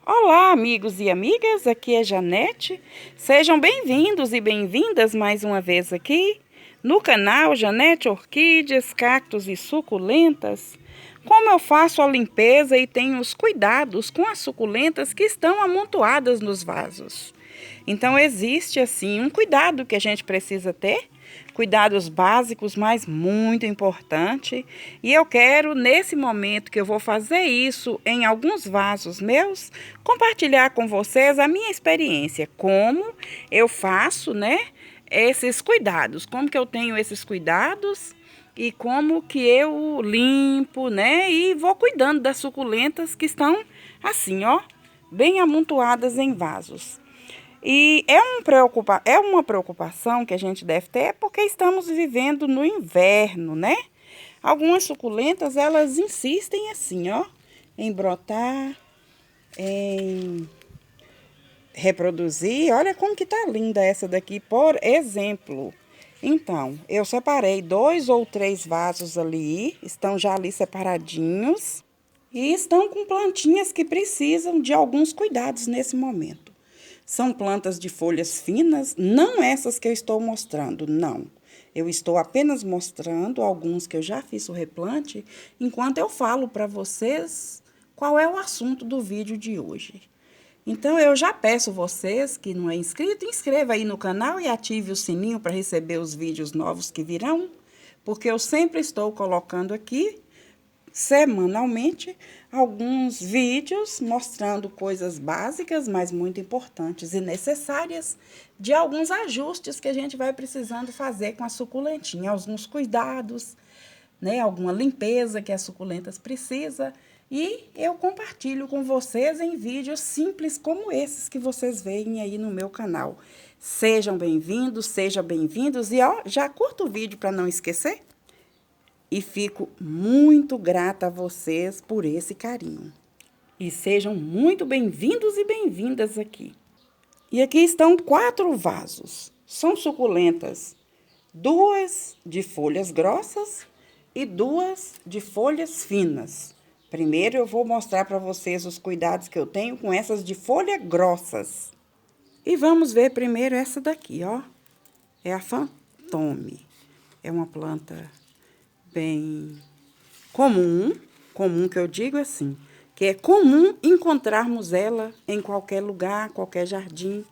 Olá, amigos e amigas, aqui é Janete. Sejam bem-vindos e bem-vindas mais uma vez aqui no canal Janete Orquídeas, Cactos e Suculentas. Como eu faço a limpeza e tenho os cuidados com as suculentas que estão amontoadas nos vasos. Então existe assim um cuidado que a gente precisa ter, cuidados básicos, mas muito importante. E eu quero, nesse momento que eu vou fazer isso em alguns vasos meus, compartilhar com vocês a minha experiência, como eu faço, né, esses cuidados, como que eu tenho esses cuidados e como que eu limpo, né, e vou cuidando das suculentas que estão assim, ó, bem amontoadas em vasos. E é uma preocupação que a gente deve ter, porque estamos vivendo no inverno, né? Algumas suculentas, elas insistem assim, ó, em brotar, em reproduzir. Olha como que tá linda essa daqui, por exemplo. Então, eu separei 2 ou 3 vasos ali, estão já ali separadinhos e estão com plantinhas que precisam de alguns cuidados nesse momento. São plantas de folhas finas, não essas que eu estou mostrando, não. Eu estou apenas mostrando alguns que eu já fiz o replante, enquanto eu falo para vocês qual é o assunto do vídeo de hoje. Então, eu já peço vocês que não é inscrito, inscreva aí no canal e ative o sininho para receber os vídeos novos que virão, porque eu sempre estou colocando aqui semanalmente alguns vídeos mostrando coisas básicas, mas muito importantes e necessárias, de alguns ajustes que a gente vai precisando fazer com a suculentinha, alguns cuidados, né, alguma limpeza que as suculentas precisam, e eu compartilho com vocês em vídeos simples como esses que vocês veem aí no meu canal. Sejam bem-vindos e ó, já curta o vídeo para não esquecer. E fico muito grata a vocês por esse carinho. E sejam muito bem-vindos e bem-vindas aqui. E aqui estão 4 vasos. São suculentas, 2 de folhas grossas e 2 de folhas finas. Primeiro eu vou mostrar para vocês os cuidados que eu tenho com essas de folhas grossas. E vamos ver primeiro essa daqui, ó. É a Fantôme. É uma planta bem comum que eu digo assim, que é comum encontrarmos ela em qualquer lugar, qualquer jardim,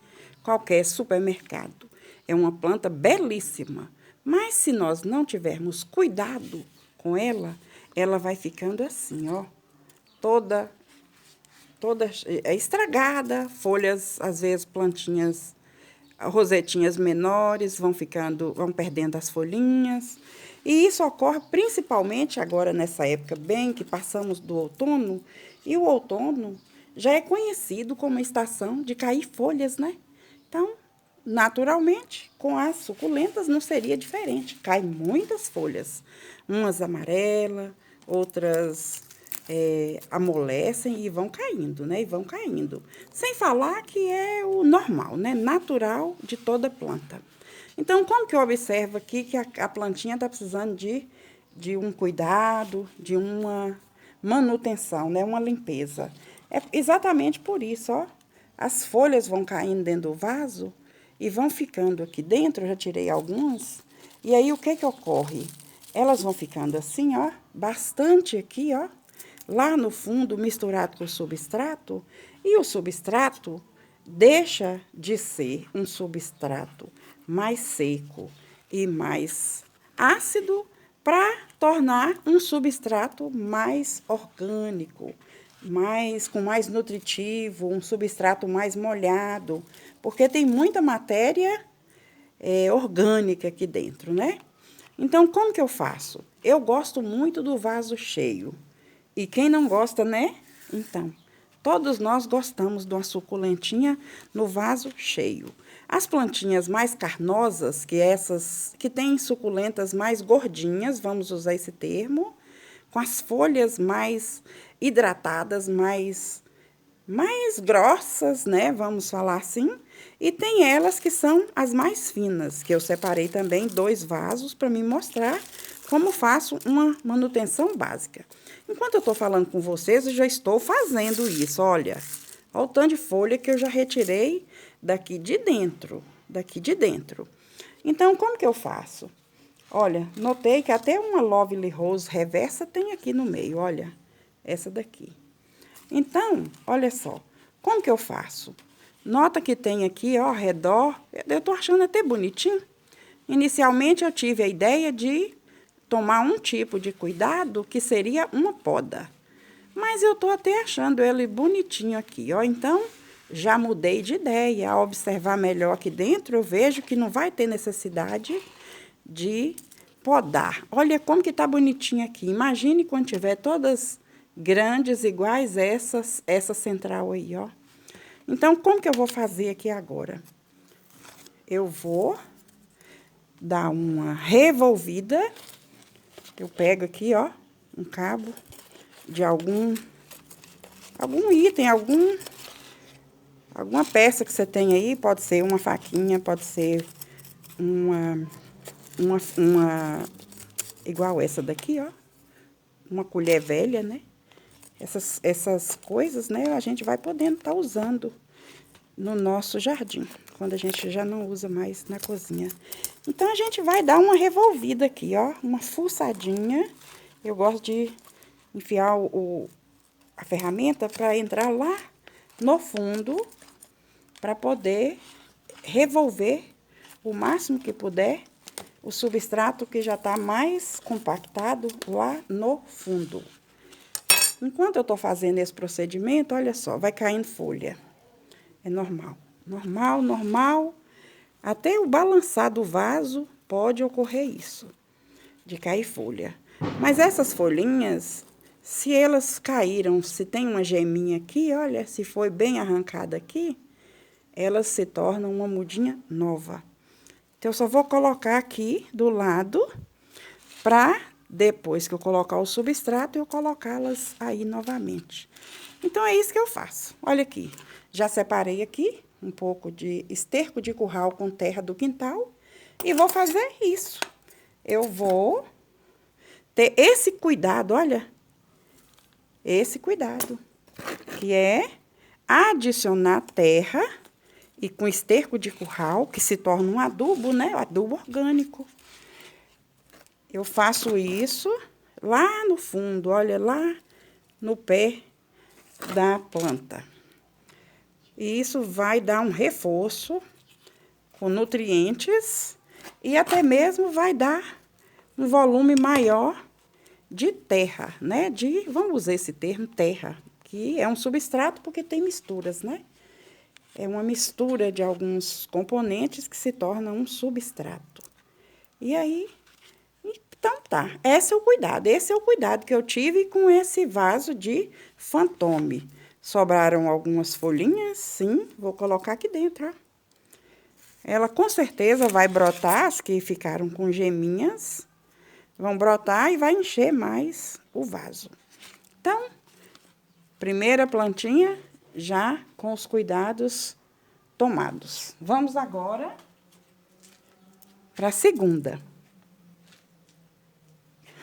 qualquer supermercado. É uma planta belíssima, mas se nós não tivermos cuidado com ela, ela vai ficando assim, ó, toda estragada, folhas, às vezes plantinhas, rosetinhas menores vão perdendo as folhinhas. E isso ocorre principalmente agora nessa época bem que passamos do outono, e o outono já é conhecido como a estação de cair folhas, né? Então, naturalmente, com as suculentas não seria diferente, caem muitas folhas, umas amarelas, outras amolecem e vão caindo, né? E vão caindo. Sem falar que é o normal, né? Natural de toda planta. Então, como que eu observo aqui que a plantinha está precisando de um cuidado, de uma manutenção, né? Uma limpeza. É exatamente por isso, ó. As folhas vão caindo dentro do vaso e vão ficando aqui dentro, eu já tirei algumas. E aí, o que que ocorre? Elas vão ficando assim, ó, bastante aqui, ó, lá no fundo, misturado com o substrato, e o substrato deixa de ser um substrato mais seco e mais ácido para tornar um substrato mais orgânico, com mais nutritivo, um substrato mais molhado, porque tem muita matéria orgânica aqui dentro, né? Então, como que eu faço? Eu gosto muito do vaso cheio. E quem não gosta, né? Então, todos nós gostamos de uma suculentinha no vaso cheio. As plantinhas mais carnosas, que essas que têm suculentas mais gordinhas, vamos usar esse termo, com as folhas mais hidratadas, mais grossas, né? Vamos falar assim. E tem elas que são as mais finas, que eu separei também 2 vasos para me mostrar como faço uma manutenção básica. Enquanto eu estou falando com vocês, eu já estou fazendo isso, olha. Olha o tanto de folha que eu já retirei daqui de dentro. Então, como que eu faço? Olha, notei que até uma Lovely Rose reversa tem aqui no meio, olha. Essa daqui. Então, olha só. Como que eu faço? Nota que tem aqui, ó, ao redor. Eu tô achando até bonitinho. Inicialmente, eu tive a ideia de tomar um tipo de cuidado, que seria uma poda. Mas eu tô até achando ele bonitinho aqui, ó. Então, já mudei de ideia. Ao observar melhor aqui dentro, eu vejo que não vai ter necessidade de podar. Olha como que tá bonitinho aqui. Imagine quando tiver todas grandes, iguais essa central aí, ó. Então, como que eu vou fazer aqui agora? Eu vou dar uma revolvida. Eu pego aqui, ó, um cabo de algum item, alguma peça que você tem aí. Pode ser uma faquinha, pode ser uma igual essa daqui, ó. Uma colher velha, né? Essas coisas, né, a gente vai podendo estar usando no nosso jardim, quando a gente já não usa mais na cozinha. Então, a gente vai dar uma revolvida aqui, ó, uma fuçadinha. Eu gosto de enfiar a ferramenta para entrar lá no fundo, para poder revolver o máximo que puder o substrato que já está mais compactado lá no fundo. Enquanto eu tô fazendo esse procedimento, olha só, vai caindo folha. É normal. Normal. Até o balançar do vaso pode ocorrer isso, de cair folha. Mas essas folhinhas, se elas caíram, se tem uma geminha aqui, olha, se foi bem arrancada aqui, elas se tornam uma mudinha nova. Então, eu só vou colocar aqui do lado para depois que eu colocar o substrato, eu colocá-las aí novamente. Então, é isso que eu faço. Olha aqui, já separei aqui um pouco de esterco de curral com terra do quintal e vou fazer isso. Eu vou ter esse cuidado, olha, esse cuidado, que é adicionar terra e com esterco de curral, que se torna um adubo, né? Adubo orgânico. Eu faço isso lá no fundo, olha, lá no pé da planta. E isso vai dar um reforço com nutrientes e até mesmo vai dar um volume maior de terra, né? Vamos usar esse termo, terra, que é um substrato porque tem misturas, né? É uma mistura de alguns componentes que se torna um substrato. E aí, então tá, esse é o cuidado que eu tive com esse vaso de Fantôme. Sobraram algumas folhinhas, sim, vou colocar aqui dentro, ó. Ela com certeza vai brotar, as que ficaram com geminhas, vão brotar e vai encher mais o vaso. Então, primeira plantinha já com os cuidados tomados. Vamos agora para a segunda.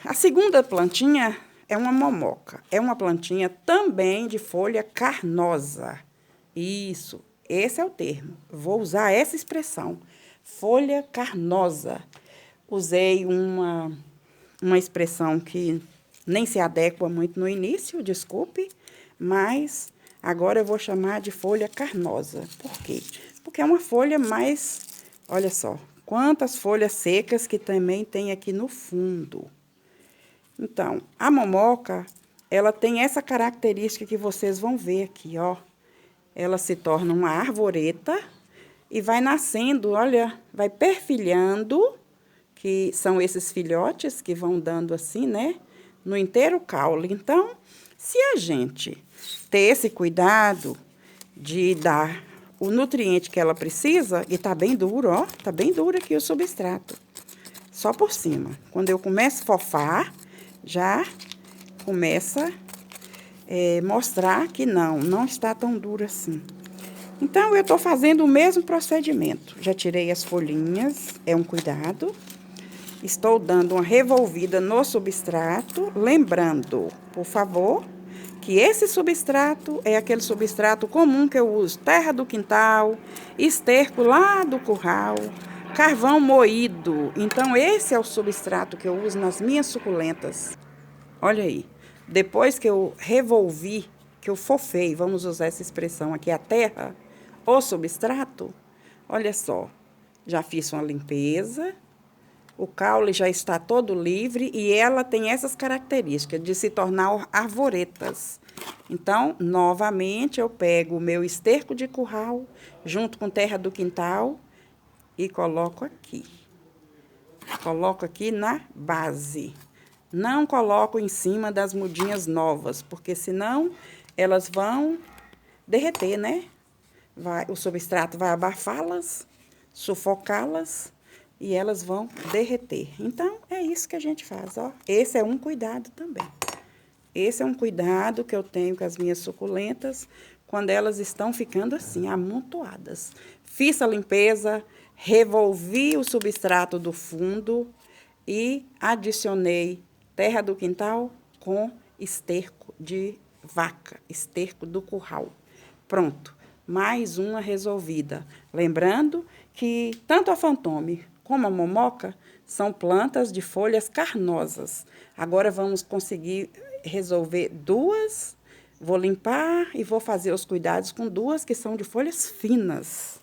A segunda plantinha é uma momoca. É uma plantinha também de folha carnosa. Isso, esse é o termo. Vou usar essa expressão, folha carnosa. Usei uma expressão que nem se adequa muito no início, desculpe, mas agora eu vou chamar de folha carnosa. Por quê? Porque é uma folha mais, olha só, quantas folhas secas que também tem aqui no fundo. Então, a momoca, ela tem essa característica que vocês vão ver aqui, ó. Ela se torna uma arvoreta e vai nascendo, olha, vai perfilhando, que são esses filhotes que vão dando assim, né, no inteiro caule. Então, se a gente ter esse cuidado de dar o nutriente que ela precisa, e tá bem duro, ó, tá bem duro aqui o substrato, só por cima. Quando eu começo a fofar, já começa a mostrar que não está tão duro assim. Então, eu tô fazendo o mesmo procedimento. Já tirei as folhinhas, é um cuidado. Estou dando uma revolvida no substrato, lembrando, por favor, que esse substrato é aquele substrato comum que eu uso, terra do quintal, esterco lá do curral, carvão moído. Então, esse é o substrato que eu uso nas minhas suculentas. Olha aí, depois que eu revolvi, que eu fofei, vamos usar essa expressão aqui, a terra, o substrato, olha só, já fiz uma limpeza, o caule já está todo livre e ela tem essas características de se tornar arvoretas. Então, novamente, eu pego o meu esterco de curral, junto com terra do quintal, e coloco aqui. Coloco aqui na base. Não coloco em cima das mudinhas novas, porque senão elas vão derreter, né? O substrato vai abafá-las, sufocá-las e elas vão derreter. Então, é isso que a gente faz, ó. Esse é um cuidado também. Esse é um cuidado que eu tenho com as minhas suculentas quando elas estão ficando assim, amontoadas. Fiz a limpeza, revolvi o substrato do fundo e adicionei terra do quintal com esterco de vaca, esterco do curral. Pronto, mais uma resolvida. Lembrando que tanto a fantôme como a momoca são plantas de folhas carnosas. Agora vamos conseguir resolver duas. Vou limpar e vou fazer os cuidados com duas que são de folhas finas.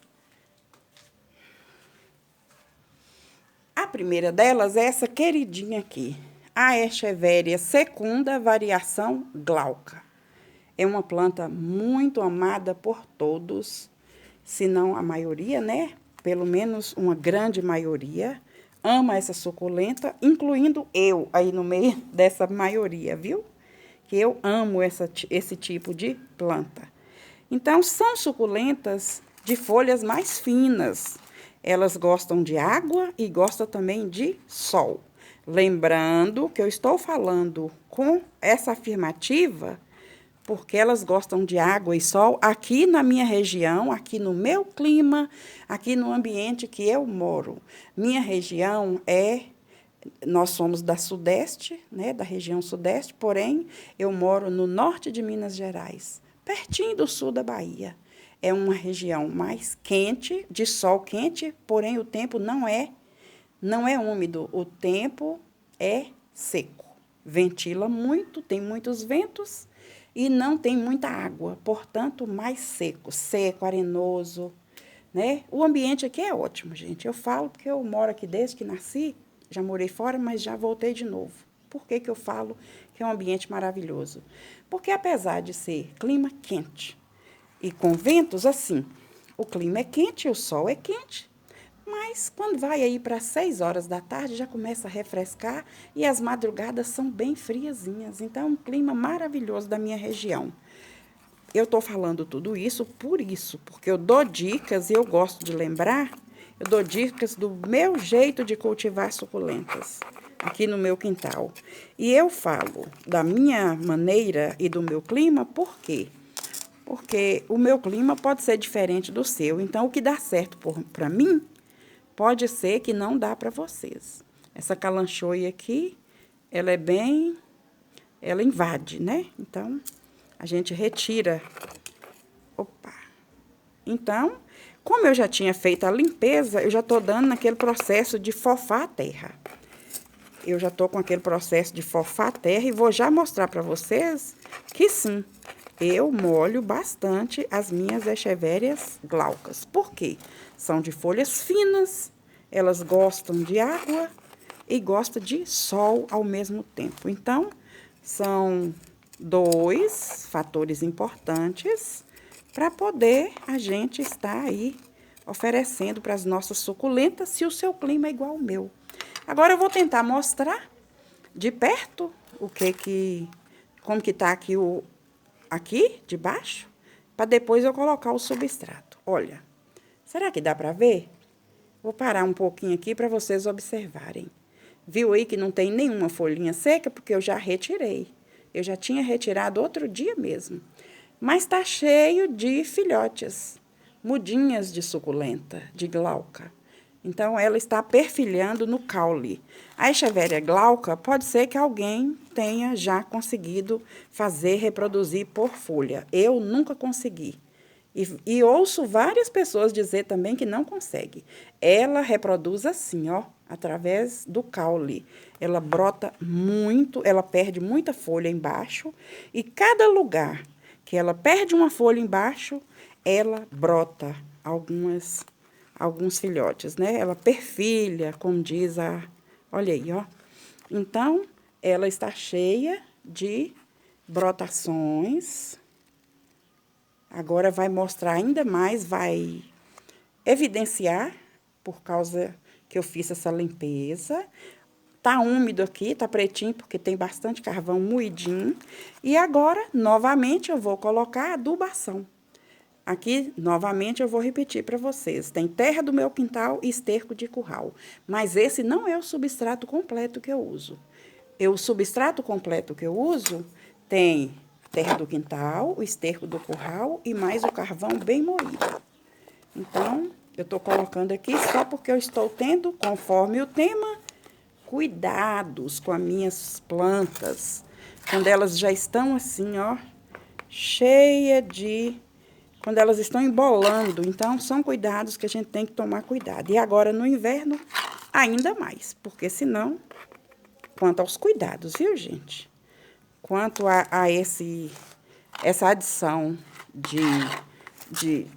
A primeira delas é essa queridinha aqui, a Echeveria secunda, variação glauca. É uma planta muito amada por todos, se não a maioria, né? Pelo menos uma grande maioria ama essa suculenta, incluindo eu aí no meio dessa maioria, viu? Que eu amo esse tipo de planta. Então, são suculentas de folhas mais finas. Elas gostam de água e gostam também de sol. Lembrando que eu estou falando com essa afirmativa porque elas gostam de água e sol aqui na minha região, aqui no meu clima, aqui no ambiente que eu moro. Minha região nós somos da Sudeste, né, da região Sudeste, porém, eu moro no norte de Minas Gerais, pertinho do sul da Bahia. É uma região mais quente, de sol quente, porém o tempo não é úmido, o tempo é seco. Ventila muito, tem muitos ventos e não tem muita água, portanto, mais seco, arenoso, né? O ambiente aqui é ótimo, gente. Eu falo porque eu moro aqui desde que nasci, já morei fora, mas já voltei de novo. Por que que eu falo que é um ambiente maravilhoso? Porque apesar de ser clima quente e com ventos assim, o clima é quente, o sol é quente, mas quando vai aí para 6 horas da tarde, já começa a refrescar e as madrugadas são bem friazinhas. Então, é um clima maravilhoso da minha região. Eu estou falando tudo isso por isso, porque eu dou dicas e eu gosto de lembrar, eu dou dicas do meu jeito de cultivar suculentas aqui no meu quintal. E eu falo da minha maneira e do meu clima, por quê? Porque o meu clima pode ser diferente do seu. Então, o que dá certo para mim, pode ser que não dá para vocês. Essa calanchoe aqui, ela invade, né? Então, a gente retira. Opa! Então, como eu já tinha feito a limpeza, eu já estou dando naquele processo de fofar a terra. Eu já estou com aquele processo de fofar a terra e vou já mostrar para vocês que sim, eu molho bastante as minhas echevérias glaucas. Por quê? São de folhas finas, elas gostam de água e gostam de sol ao mesmo tempo. Então, são 2 fatores importantes para poder a gente estar aí oferecendo para as nossas suculentas se o seu clima é igual ao meu. Agora eu vou tentar mostrar de perto como que tá aqui de baixo, para depois eu colocar o substrato. Olha, será que dá para ver? Vou parar um pouquinho aqui para vocês observarem. Viu aí que não tem nenhuma folhinha seca, porque eu já retirei. Eu já tinha retirado outro dia mesmo. Mas tá cheio de filhotes, mudinhas de suculenta, de glauca. Então, ela está perfilhando no caule. A Echeveria glauca, pode ser que alguém tenha já conseguido fazer reproduzir por folha. Eu nunca consegui. E ouço várias pessoas dizer também que não consegue. Ela reproduz assim, ó, através do caule. Ela brota muito, ela perde muita folha embaixo. E cada lugar que ela perde uma folha embaixo, ela brota alguns filhotes, né? Ela perfilha, como diz a... Olha aí, ó. Então, ela está cheia de brotações. Agora vai mostrar ainda mais, vai evidenciar, por causa que eu fiz essa limpeza. Tá úmido aqui, tá pretinho, porque tem bastante carvão moidinho. E agora, novamente, eu vou colocar adubação. Aqui, novamente, eu vou repetir para vocês. Tem terra do meu quintal e esterco de curral. Mas esse não é o substrato completo que eu uso. O substrato completo que eu uso tem terra do quintal, o esterco do curral e mais o carvão bem moído. Então, eu estou colocando aqui só porque eu estou tendo, conforme o tema, cuidados com as minhas plantas. Quando elas já estão assim, ó, cheia de... Quando elas estão embolando, então são cuidados que a gente tem que tomar cuidado. E agora no inverno, ainda mais, porque senão, quanto aos cuidados, viu, gente? Quanto a essa adição de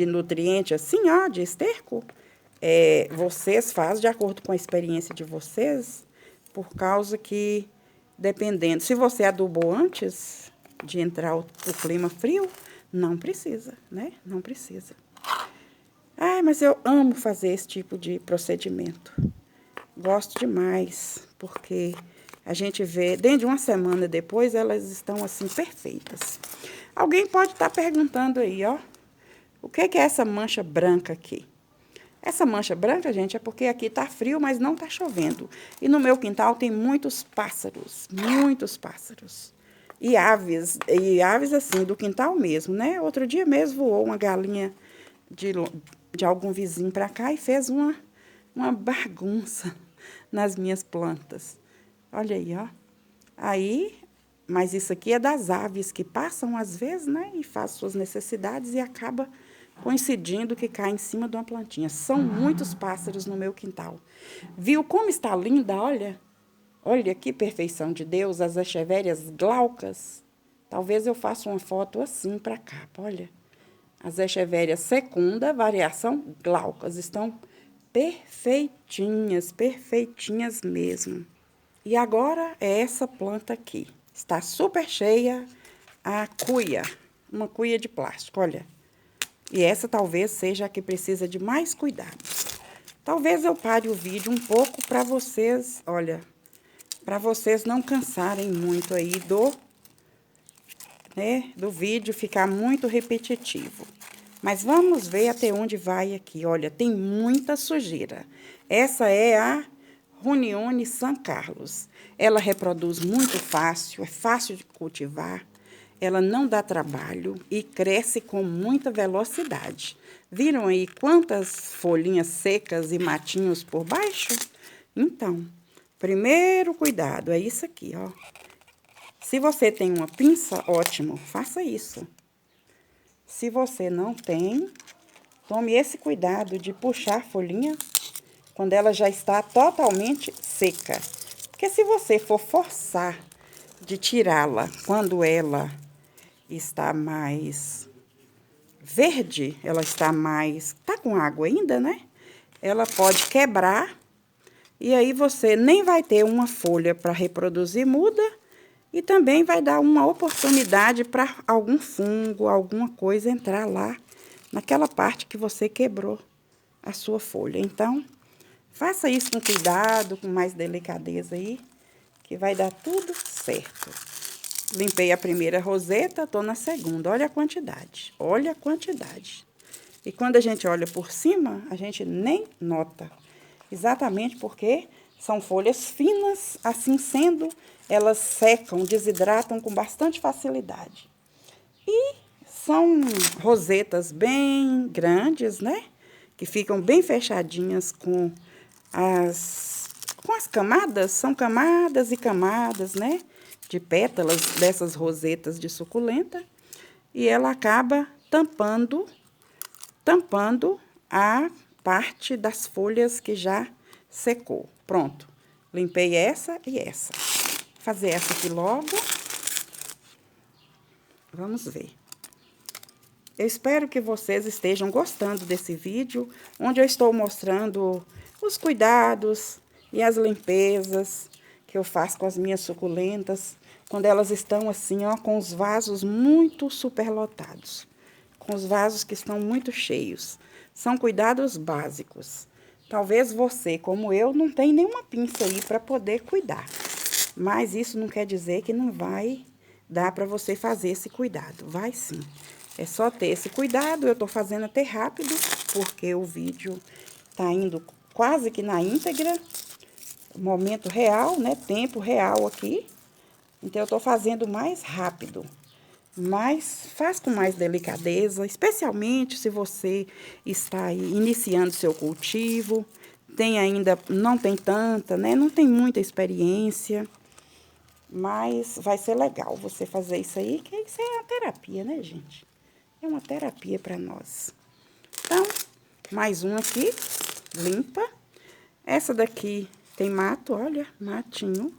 nutriente assim, ó, de esterco, vocês fazem de acordo com a experiência de vocês, por causa que, dependendo, se você adubou antes de entrar o clima frio, não precisa, né? Não precisa. Ai, mas eu amo fazer esse tipo de procedimento. Gosto demais, porque a gente vê, dentro de uma semana depois, elas estão assim perfeitas. Alguém pode estar perguntando aí, ó, o que é essa mancha branca aqui? Essa mancha branca, gente, é porque aqui tá frio, mas não tá chovendo. E no meu quintal tem muitos pássaros, muitos pássaros. E aves assim, do quintal mesmo, né? Outro dia mesmo voou uma galinha de algum vizinho para cá e fez uma bagunça nas minhas plantas. Olha aí, ó. Aí, mas isso aqui é das aves que passam às vezes, né? E fazem suas necessidades e acaba coincidindo que cai em cima de uma plantinha. São muitos pássaros no meu quintal. Viu como está linda? Olha. Olha que perfeição de Deus, as echevérias glaucas. Talvez eu faça uma foto assim para cá, olha. As echevérias secunda, variação glaucas, estão perfeitinhas, perfeitinhas mesmo. E agora é essa planta aqui. Está super cheia a cuia, uma cuia de plástico, olha. E essa talvez seja a que precisa de mais cuidado. Talvez eu pare o vídeo um pouco para vocês, olha... Para vocês não cansarem muito aí do vídeo ficar muito repetitivo. Mas vamos ver até onde vai aqui. Olha, tem muita sujeira. Essa é a Runione San Carlos. Ela reproduz muito fácil, é fácil de cultivar. Ela não dá trabalho e cresce com muita velocidade. Viram aí quantas folhinhas secas e matinhos por baixo? Então... Primeiro cuidado é isso aqui, ó. Se você tem uma pinça, ótimo, faça isso. Se você não tem, tome esse cuidado de puxar a folhinha quando ela já está totalmente seca. Porque se você for forçar de tirá-la quando ela está mais verde, ela está mais... Tá com água ainda, né? Ela pode quebrar. E aí você nem vai ter uma folha para reproduzir muda e também vai dar uma oportunidade para algum fungo, alguma coisa entrar lá naquela parte que você quebrou a sua folha. Então, faça isso com cuidado, com mais delicadeza aí, que vai dar tudo certo. Limpei a primeira roseta, tô na segunda. Olha a quantidade, olha a quantidade. E quando a gente olha por cima, a gente nem nota. Exatamente porque são folhas finas, assim sendo, elas secam, desidratam com bastante facilidade. E são rosetas bem grandes, né? que ficam bem fechadinhas com as camadas. São camadas e camadas, né? De pétalas dessas rosetas de suculenta. E ela acaba tampando a parte das folhas que já secou. Pronto. Limpei essa e essa. Vou fazer essa aqui logo. Vamos ver. Eu espero que vocês estejam gostando desse vídeo, onde eu estou mostrando os cuidados e as limpezas que eu faço com as minhas suculentas, quando elas estão assim, ó, com os vasos muito superlotados, com os vasos que estão muito cheios. São cuidados básicos. Talvez você, como eu, não tenha nenhuma pinça aí para poder cuidar, mas isso não quer dizer que não vai dar para você fazer esse cuidado. Vai sim. É só ter esse cuidado. Eu tô fazendo até rápido, porque o vídeo tá indo quase que na íntegra. Momento real, né? Tempo real aqui. Então, eu tô fazendo mais rápido. Mas faz com mais delicadeza, especialmente se você está aí iniciando seu cultivo. Não tem tanta, né? Não tem muita experiência. Mas vai ser legal você fazer isso aí, que isso é uma terapia, né, gente? É uma terapia para nós. Então, mais um aqui, limpa. Essa daqui tem mato, olha, matinho.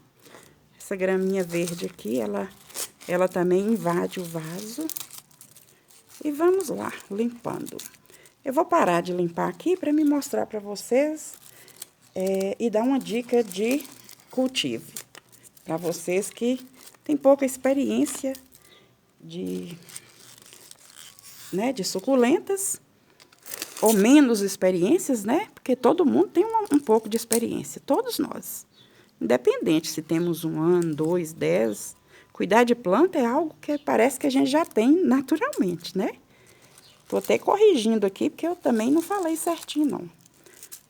Essa graminha verde aqui, ela também invade o vaso. E vamos lá, limpando. Eu vou parar de limpar aqui para me mostrar para vocês e dar uma dica de cultivo. Para vocês que têm pouca experiência de suculentas, ou menos experiências, né? Porque todo mundo tem um pouco de experiência, todos nós. Independente se temos 1 ano, 2, 10, cuidar de planta é algo que parece que a gente já tem naturalmente, né? Tô até corrigindo aqui, porque eu também não falei certinho, não.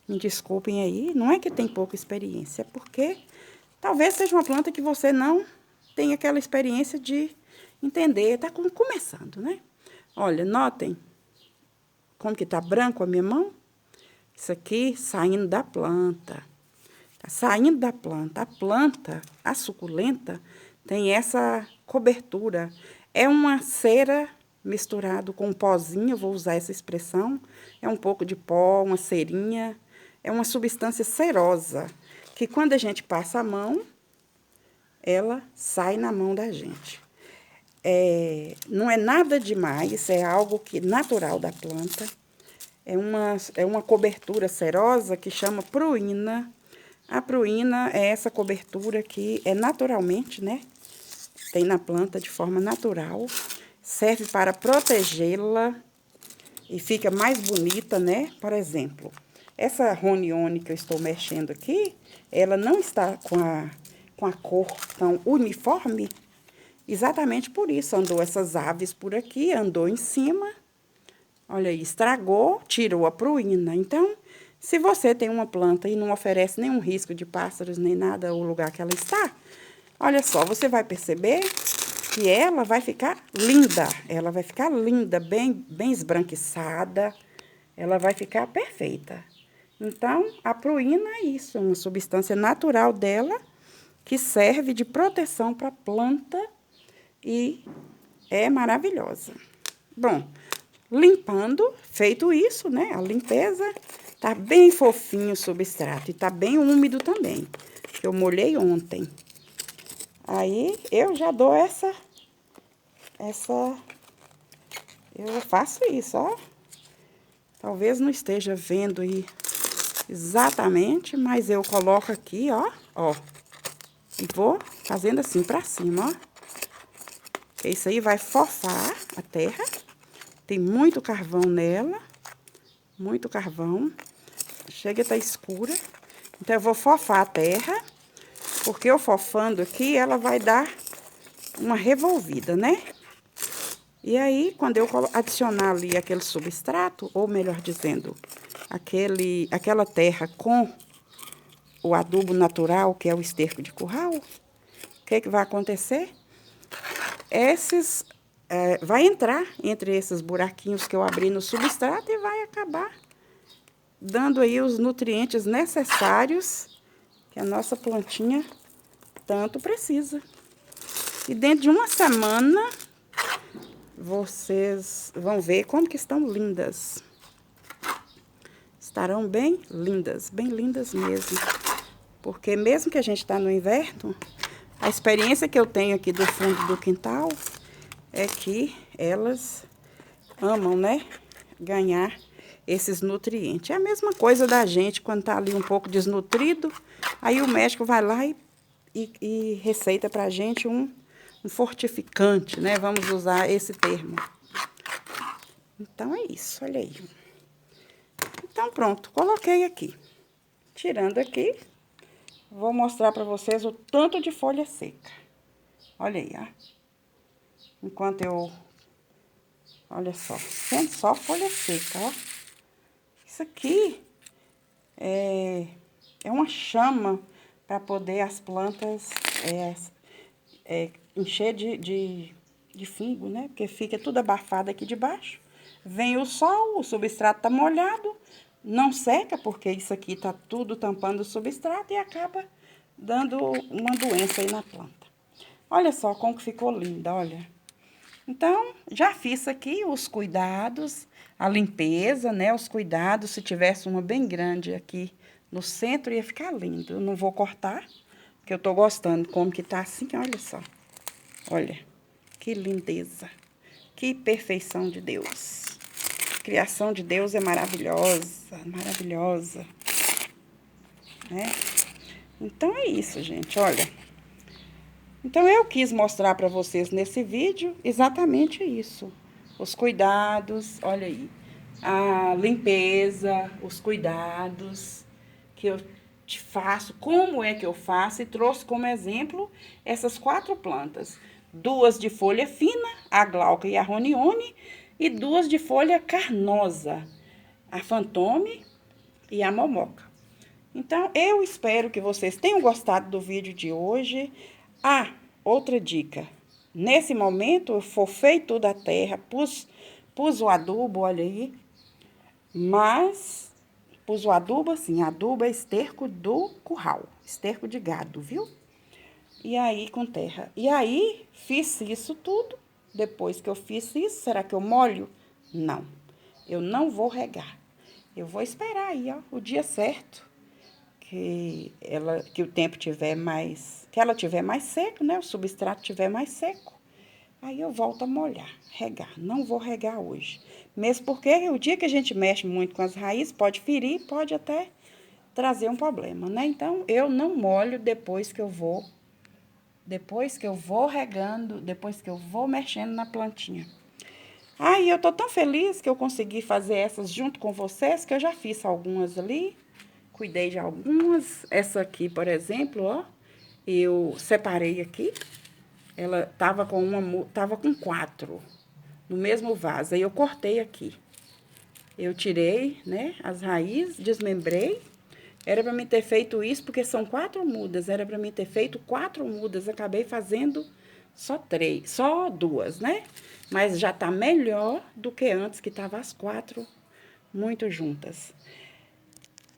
Me desculpem aí, não é que tem pouca experiência, é porque talvez seja uma planta que você não tem aquela experiência de entender, tá começando, né? Olha, notem como que tá branco a minha mão. Isso aqui saindo da planta. Tá saindo da planta. A planta, a suculenta, tem essa cobertura. É uma cera misturado com um pozinho, eu vou usar essa expressão. É um pouco de pó, uma cerinha. É uma substância cerosa, que quando a gente passa a mão, ela sai na mão da gente. Não é nada demais, é algo que natural da planta. É uma cobertura cerosa que chama pruína. A pruína é essa cobertura que é naturalmente, né? Tem na planta de forma natural. Serve para protegê-la e fica mais bonita, né? Por exemplo, essa ronione que eu estou mexendo aqui, ela não está com a cor tão uniforme. Exatamente por isso, andou essas aves por aqui, andou em cima, olha aí, estragou, tirou a pruína. Então, se você tem uma planta e não oferece nenhum risco de pássaros, nem nada, o lugar que ela está, olha só, você vai perceber que ela vai ficar linda, bem esbranquiçada, ela vai ficar perfeita. Então, a pruína é isso, é uma substância natural dela, que serve de proteção para a planta, e é maravilhosa. Bom, limpando, feito isso, né? A limpeza, tá bem fofinho o substrato e tá bem úmido também, que eu molhei ontem. Aí, eu já dou eu faço isso, ó. Talvez não esteja vendo aí exatamente, mas eu coloco aqui, ó. E vou fazendo assim pra cima, ó. Isso aí vai fofar a terra. Tem muito carvão nela. Muito carvão. Chega a estar escura. Então, eu vou fofar a terra. Porque eu fofando aqui, ela vai dar uma revolvida, né? E aí, quando eu adicionar ali aquele substrato, ou melhor dizendo, aquela terra com o adubo natural, que é o esterco de curral, o que vai acontecer? Vai entrar entre esses buraquinhos que eu abri no substrato e vai acabar dando aí os nutrientes necessários que a nossa plantinha tanto precisa. E dentro de uma semana, vocês vão ver como que estão lindas. Estarão bem lindas mesmo. Porque mesmo que a gente está no inverno, a experiência que eu tenho aqui do fundo do quintal é que elas amam, né, ganhar esses nutrientes. É a mesma coisa da gente quando tá ali um pouco desnutrido, aí o médico vai lá e receita pra gente um fortificante, né? Vamos usar esse termo. Então, é isso, olha aí. Então, pronto, coloquei aqui. Tirando aqui, vou mostrar pra vocês o tanto de folha seca. Olha aí, ó. Enquanto eu... Olha só, sendo só folha seca, ó. Isso aqui é uma chama para poder as plantas encher de fungo, né? Porque fica tudo abafado aqui de baixo. Vem o sol, o substrato tá molhado, não seca, porque isso aqui tá tudo tampando o substrato e acaba dando uma doença aí na planta. Olha só como que ficou linda, olha. Então, já fiz aqui os cuidados, a limpeza, né? Os cuidados, se tivesse uma bem grande aqui no centro, ia ficar lindo. Eu não vou cortar, porque eu tô gostando como que tá assim, olha só. Olha, que lindeza, que perfeição de Deus. A criação de Deus é maravilhosa, maravilhosa, né? Então, é isso, gente, olha. Então, eu quis mostrar para vocês nesse vídeo exatamente isso. Os cuidados, olha aí. A limpeza, os cuidados que eu te faço, como é que eu faço. E trouxe como exemplo essas 4 plantas. 2 de folha fina, a glauca e a ronione. E 2 de folha carnosa, a fantôme e a momoca. Então, eu espero que vocês tenham gostado do vídeo de hoje. Ah, outra dica. Nesse momento, eu forfei tudo a terra, pus o adubo, olha aí. Mas, pus o adubo assim, adubo é esterco do curral, esterco de gado, viu? E aí, com terra. E aí, fiz isso tudo. Depois que eu fiz isso, será que eu molho? Não, eu não vou regar. Eu vou esperar aí, ó, o dia certo. Que o tempo tiver mais, que ela tiver mais seco, né? O substrato tiver mais seco. Aí eu volto a molhar, regar. Não vou regar hoje. Mesmo porque o dia que a gente mexe muito com as raízes, pode ferir, pode até trazer um problema, né? Então, eu não molho depois que eu vou regando, depois que eu vou mexendo na plantinha. Aí eu tô tão feliz que eu consegui fazer essas junto com vocês, que eu já fiz algumas ali. Cuidei de algumas. Essa aqui, por exemplo, ó, eu separei aqui. Ela tava com 4 no mesmo vaso. Aí eu cortei aqui. Eu tirei, né, as raízes, desmembrei. Era para mim ter feito isso, porque são 4 mudas. Era para mim ter feito 4 mudas. Acabei fazendo só 2, né? Mas já tá melhor do que antes, que tava as 4 muito juntas.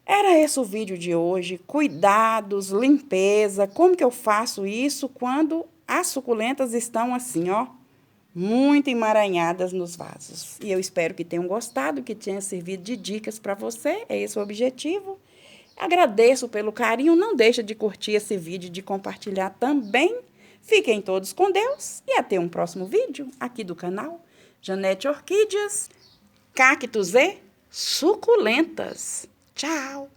Era esse o vídeo de hoje, cuidados, limpeza, como que eu faço isso quando as suculentas estão assim, ó, muito emaranhadas nos vasos. E eu espero que tenham gostado, que tenha servido de dicas para você, é esse o objetivo. Agradeço pelo carinho, não deixa de curtir esse vídeo, de compartilhar também. Fiquem todos com Deus e até um próximo vídeo aqui do canal Janete Orquídeas, Cactos e Suculentas. Tchau!